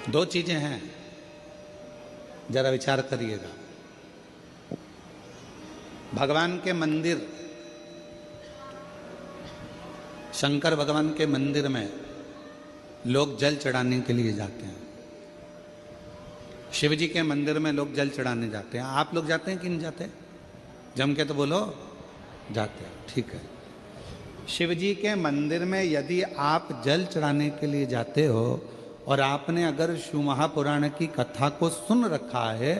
दो चीजें हैं, जरा विचार करिएगा। भगवान के मंदिर, शंकर भगवान के मंदिर में लोग जल चढ़ाने के लिए जाते हैं। शिव जी के मंदिर में लोग जल चढ़ाने जाते हैं। आप लोग जाते हैं कि नहीं जाते? जम के तो बोलो, जाते हैं। ठीक है। शिव जी के मंदिर में यदि आप जल चढ़ाने के लिए जाते हो और आपने अगर शिव महापुराण की कथा को सुन रखा है,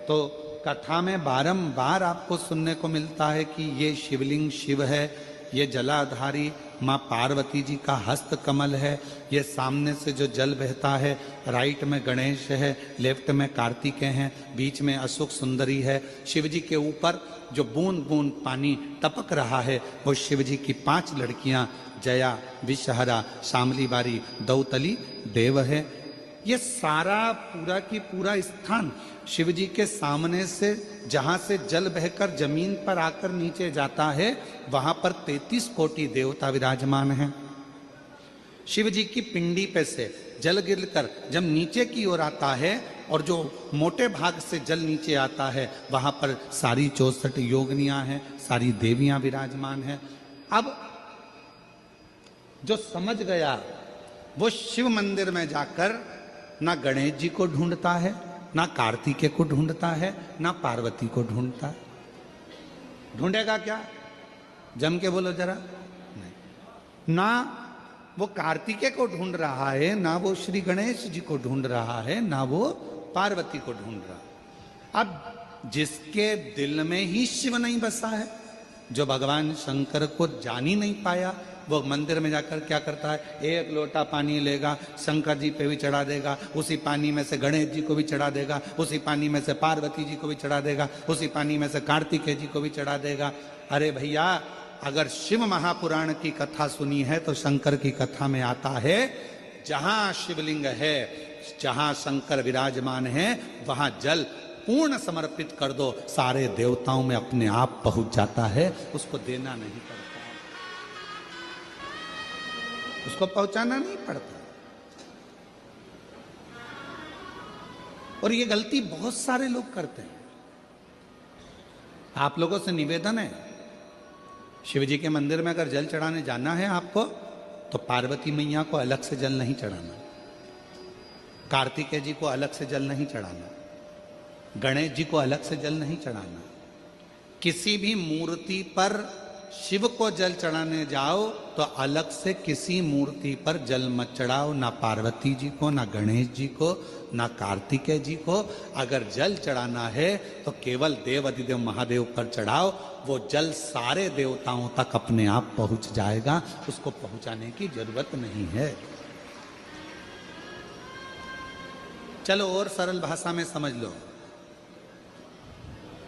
तो कथा में बारंबार आपको सुनने को मिलता है कि ये शिवलिंग शिव है, ये जलाधारी माँ पार्वती जी का हस्त कमल है, ये सामने से जो जल बहता है, राइट में गणेश है, लेफ्ट में कार्तिकेय हैं, बीच में अशोक सुंदरी है। शिव जी के ऊपर जो बूंद बूंद पानी टपक रहा है वो शिव जी की 5 लड़कियां जया, विषहरा, शामली बारी, दौतली, देव है। ये सारा पूरा की पूरा स्थान शिव जी के सामने से, जहां से जल बहकर जमीन पर आकर नीचे जाता है, वहां पर 33 कोटि देवता विराजमान हैं। शिव जी की पिंडी पे से जल गिरकर जब नीचे की ओर आता है और जो मोटे भाग से जल नीचे आता है, वहां पर सारी 64 योगिनियां हैं, सारी देवियां विराजमान हैं। अब जो समझ गया वो शिव मंदिर में जाकर ना गणेश जी को ढूंढता है, ना कार्तिकेय को ढूंढता है, ना पार्वती को ढूंढता है। ढूंढेगा क्या? जम के बोलो जरा। नहीं, ना वो कार्तिकेय को ढूंढ रहा है, ना वो श्री गणेश जी को ढूंढ रहा है, ना वो पार्वती को ढूंढ रहा है। अब जिसके दिल में ही शिव नहीं बसा है, जो भगवान शंकर को जान ही नहीं पाया, वो मंदिर में जाकर क्या करता है? एक लोटा पानी लेगा, शंकर जी पे भी चढ़ा देगा, उसी पानी में से गणेश जी को भी चढ़ा देगा, उसी पानी में से पार्वती जी को भी चढ़ा देगा, उसी पानी में से कार्तिकेय जी को भी चढ़ा देगा। अरे भैया, अगर शिव महापुराण की कथा सुनी है तो शंकर की कथा में आता है, जहां शिवलिंग है, जहां शंकर विराजमान है, वहां जल पूर्ण समर्पित कर दो, सारे देवताओं में अपने आप पहुंच जाता है। उसको देना नहीं पड़ता, उसको पहुंचाना नहीं पड़ता। और ये गलती बहुत सारे लोग करते हैं। आप लोगों से निवेदन है, शिव जी के मंदिर में अगर जल चढ़ाने जाना है आपको, तो पार्वती मैया को अलग से जल नहीं चढ़ाना, कार्तिकेय जी को अलग से जल नहीं चढ़ाना, गणेश जी को अलग से जल नहीं चढ़ाना। किसी भी मूर्ति पर शिव को जल चढ़ाने जाओ तो अलग से किसी मूर्ति पर जल मत चढ़ाओ, ना पार्वती जी को, ना गणेश जी को, ना कार्तिकेय जी को। अगर जल चढ़ाना है तो केवल देव अधिदेव महादेव पर चढ़ाओ, वो जल सारे देवताओं तक अपने आप पहुंच जाएगा, उसको पहुंचाने की जरूरत नहीं है। चलो और सरल भाषा में समझ लो।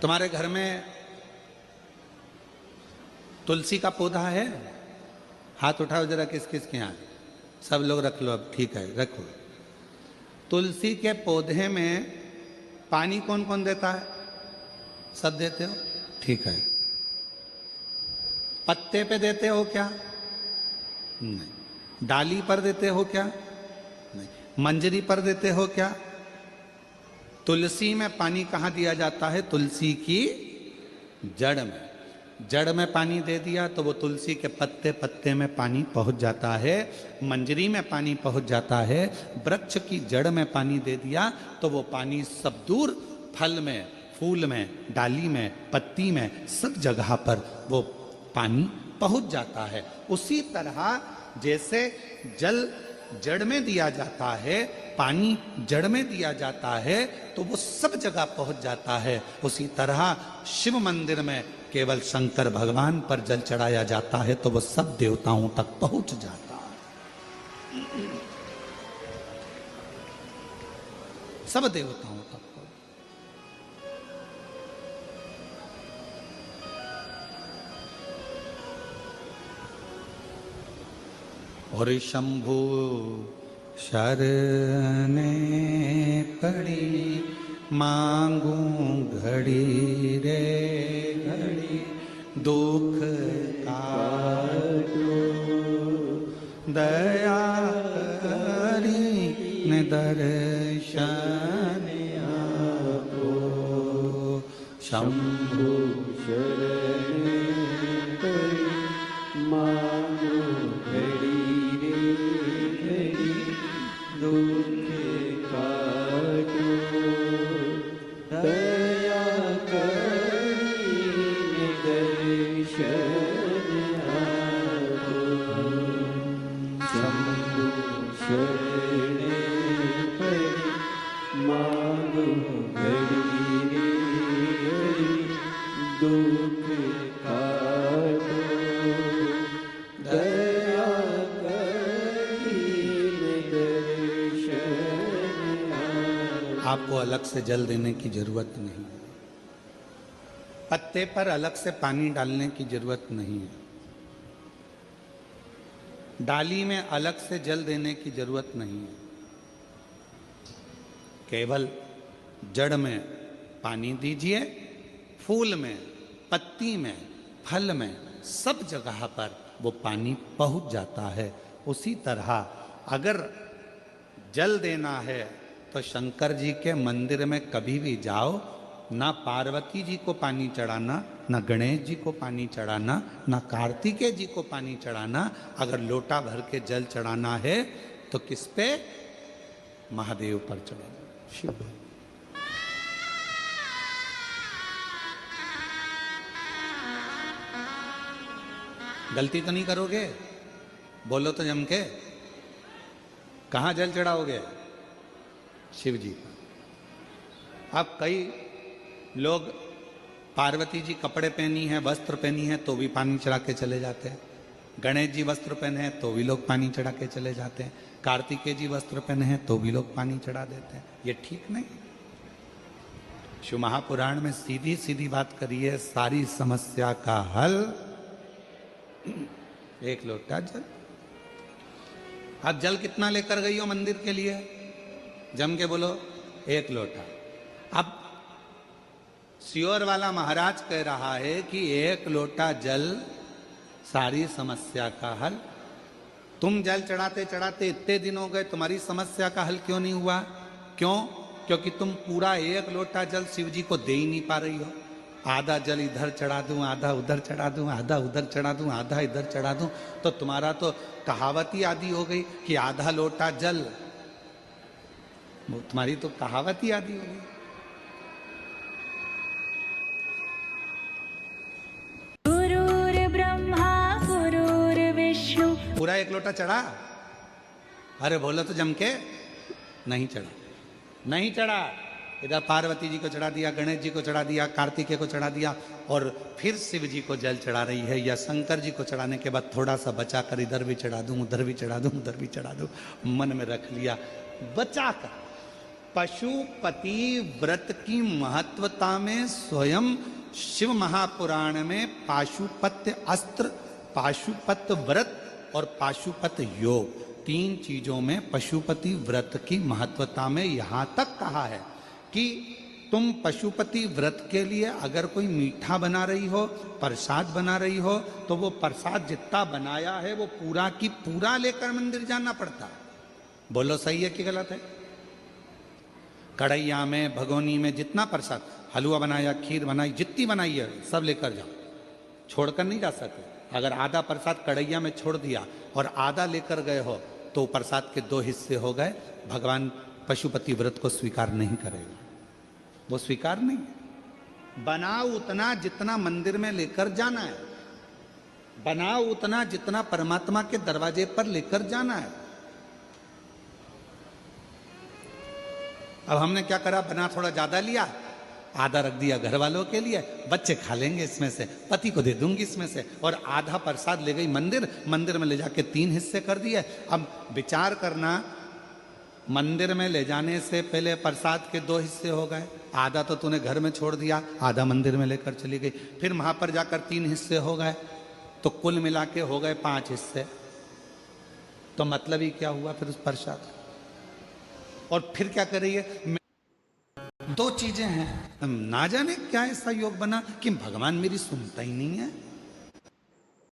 तुम्हारे घर में तुलसी का पौधा है? हाथ उठाओ जरा, किस किस के यहाँ? सब लोग रख लो। अब ठीक है, रखो। तुलसी के पौधे में पानी कौन कौन देता है? सब देते हो? ठीक है। पत्ते पे देते हो क्या? नहीं। डाली पर देते हो क्या? नहीं। मंजरी पर देते हो क्या? तुलसी में पानी कहाँ दिया जाता है? तुलसी की जड़ में। जड़ में पानी दे दिया तो वो तुलसी के पत्ते पत्ते में पानी पहुंच जाता है, मंजरी में पानी पहुंच जाता है, वृक्ष की जड़ में पानी दे दिया तो वो पानी सब दूर फल में, फूल में, डाली में, पत्ती में, सब जगह पर वो पानी पहुंच जाता है। उसी तरह जैसे जल जड़ में दिया जाता है, पानी जड़ में दिया जाता है, तो वो सब जगह पहुंच जाता है। उसी तरह शिव मंदिर में केवल शंकर भगवान पर जल चढ़ाया जाता है तो वो सब देवताओं तक पहुंच जाता है, सब देवताओं तक। और शंभु शरणे पड़ी, मांगू घड़ी रे घड़ी, दुख काटो दया करी में दर्शन आपो शंभु शरण पड़ी मानो घड़ी रे घड़ी दुख काटो दया करीने दर्शन आपो शंभु शरण पड़ी मानो घड़ी रे घड़ी दुख काटो दया करीने दर्शन आपो। आपको अलग से जल देने की जरूरत नहीं, पत्ते पर अलग से पानी डालने की जरूरत नहीं है, डाली में अलग से जल देने की जरूरत नहीं है। केवल जड़ में पानी दीजिए, फूल में, पत्ती में, फल में, सब जगह पर वो पानी पहुंच जाता है। उसी तरह अगर जल देना है तो शंकर जी के मंदिर में कभी भी जाओ, ना पार्वती जी को पानी चढ़ाना, ना गणेश जी को पानी चढ़ाना, ना कार्तिकेय जी को पानी चढ़ाना। अगर लोटा भर के जल चढ़ाना है तो किस पे? महादेव पर चढ़ाना, शिव। गलती तो नहीं करोगे? बोलो तो जम के। कहाँ जल चढ़ाओगे? शिव जी पर। अब कई लोग पार्वती जी कपड़े पहनी है, वस्त्र पहनी है, तो भी पानी चढ़ा के चले जाते हैं। गणेश जी वस्त्र पहने हैं तो भी लोग पानी चढ़ा के चले जाते हैं। कार्तिकेय जी वस्त्र पहने हैं तो भी लोग पानी चढ़ा देते हैं। ये ठीक नहीं। शिव महापुराण में सीधी सीधी बात करी है, सारी समस्या का हल एक लोटा जल। अब जल कितना लेकर गई हो मंदिर के लिए? जम के बोलो, एक लोटा। अब सियोर वाला महाराज कह रहा है कि एक लोटा जल सारी समस्या का हल। तुम जल चढ़ाते चढ़ाते इतने दिन हो गए, तुम्हारी समस्या का हल क्यों नहीं हुआ? क्यों? क्योंकि तुम पूरा एक लोटा जल शिव जी को दे ही नहीं पा रही हो। आधा जल इधर चढ़ा दूं, आधा उधर चढ़ा दूं, आधा उधर चढ़ा दूं, आधा इधर चढ़ा दूं, तो तुम्हारा तो कहावत ही आदि हो गई कि आधा लोटा जल। तुम्हारी तो कहावत ही आदि हो गई। गुरुर्ब्रह्मा गुरुर्विष्णु। पूरा एक लोटा चढ़ा? अरे बोलो तो जम के। नहीं चढ़ा, नहीं चढ़ा। इधर पार्वती जी को चढ़ा दिया, गणेश जी को चढ़ा दिया, कार्तिकेय को चढ़ा दिया, और फिर शिव जी को जल चढ़ा रही है। या शंकर जी को चढ़ाने के बाद थोड़ा सा बचा कर इधर भी चढ़ा दूं, उधर भी चढ़ा दूं, उधर भी चढ़ा दूं, मन में रख लिया बचा कर। पशुपति व्रत की महत्वता में स्वयं शिव महापुराण में पाशुपत्य अस्त्र, पाशुपत व्रत और पाशुपत योग, तीन चीजों में पशुपति व्रत की महत्वता में यहां तक कहा है कि तुम पशुपति व्रत के लिए अगर कोई मीठा बना रही हो, प्रसाद बना रही हो, तो वो प्रसाद जितना बनाया है वो पूरा की पूरा लेकर मंदिर जाना पड़ता है। बोलो सही है कि गलत है? कढ़ैया में, भगोनी में जितना प्रसाद, हलवा बनाया, खीर बनाई, जितनी बनाई है सब लेकर जाओ, छोड़कर नहीं जा सकते। अगर आधा प्रसाद कढ़ैया में छोड़ दिया और आधा लेकर गए हो तो प्रसाद के दो हिस्से हो गए। भगवान पशुपति व्रत को स्वीकार नहीं करेगा, वो स्वीकार नहीं है। बनाओ उतना जितना मंदिर में लेकर जाना है, बनाओ उतना जितना परमात्मा के दरवाजे पर लेकर जाना है। अब हमने क्या करा, बना थोड़ा ज्यादा लिया, आधा रख दिया घर वालों के लिए, बच्चे खा लेंगे इसमें से, पति को दे दूंगी इसमें से, और आधा प्रसाद ले गई मंदिर, मंदिर में ले जाके 3 हिस्से कर दिए। अब विचार करना, मंदिर में ले जाने से पहले प्रसाद के 2 हिस्से हो गए, आधा तो तूने घर में छोड़ दिया, आधा मंदिर में लेकर चली गई, फिर वहां पर जाकर 3 हिस्से हो गए, तो कुल मिला के हो गए 5 हिस्से। तो मतलब ही क्या हुआ फिर उस प्रसाद? और फिर क्या कर रही है? 2 चीजें हैं, ना जाने क्या ऐसा योग बना कि भगवान मेरी सुनता ही नहीं है।